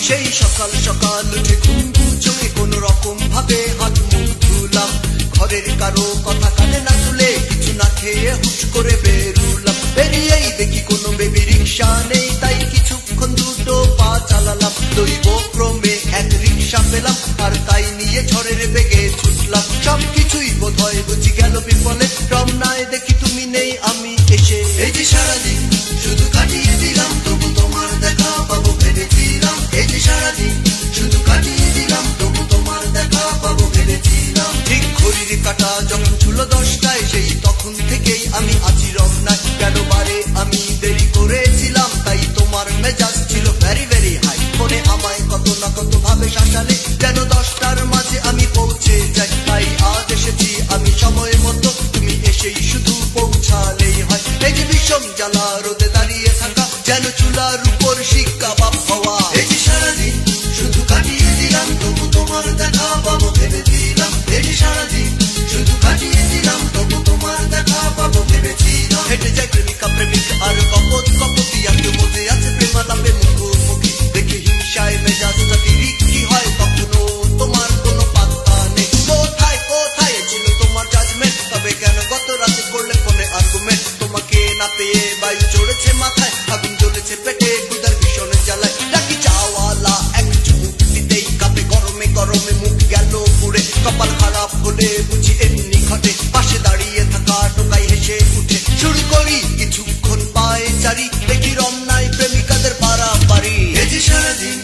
সেই সকাল সকাল উঠে ঘুম ঘুম চোখে কোন রকম ভাবে হাত মুখ ধুলাম, ঘরের কারো কথা কানে না তুলে কিছু না খেয়ে হুট করে বেরুলাম। বেরিয়েই দেখি কোনো বেবি রিক্সা নেই, তাই কিছুক্ষণ দুটো পা চালালাম। দৈব ক্রমে এক রিক্সা পেলাম, আর তাই নিয়ে ঝড়ের বেগে ছুটলাম। সবকিছুই বোধ হয় বুঝি গেল বিফলে, রমনায় দেখি তুমি নেই, আমি এসে এই যে সারাদিন শুধু কাটিয়ে দিলাম, তবু তোমার দেখা পাবো ভেবেছিলাম। এই যে সারাদিন শুধু কাটিয়ে দিলাম, তবু তোমার দেখা পাবো ভেবেছিলাম। ঠিক ঘড়ির কাঁটা যখন ছিল 10টায়, সেই তখন থেকেই আমি আছি রমনায়। কেন বারে আমি দেরি করেছিলাম, তাই তোমার মেজাজ ছিল ভেরি ভেরি হাই। ফোনে আমায় কত না কত ভাবে শাসালে, যেন 10টার মাঝে আমি পৌঁছে যাই। তাই আজ এসেছি আমি সময় মতো, তুমি এসেই শুধু পৌঁছালেই হয়। এই যে বিষম জ্বালা রোদে দাঁড়িয়ে থাকা, যেন চুলার উপর শিক কাবাব হওয়া। এই যে সারাদিন শুধু কাটিয়ে দিলাম, তবু তোমার দেখা পাবো ভেবেছিলাম। এই যে সারাদিন শুধু কাটিয়ে দিলাম, তবু তোমার দেখা পাবো ভেবেছিলাম। হেঁটে যায় প্রেমিকা প্রেমিক আর কপত কপতি, আজকে মধ্যে আছে প্রেমালাপে মুখোমুখি। দেখে হিংসায় মেজাজটা তিরিক্কি হয়, কখনো তোমার কোনো পাত্তা নেই। কোথায় কোথায় ছিল তোমার জাজমেন্ট, তবে কেন গত রাতে করলে ফোনে আর্গুমেন্ট? তোমাকে না পেয়ে বায়ু চড়েছে মাথায়, আগুন জ্বলেছে পেটে ক্ষুধার ভীষণ জ্বালায়। ডাকি চাওয়ালা এক চুমুক দিতেই কাঁপে, গরমে গরমে মুখ গেল পুড়ে। কপাল খারাপ হলে বুঝি এমনি ঘটে, পাশে দাঁড়িয়ে থাকা টোকাই হেসে উঠে। শুরু করি কিছুক্ষণ পায়ে চারি, দেখি রমনায় প্রেমিকাদের পারাপারি। এই যে সারাদিন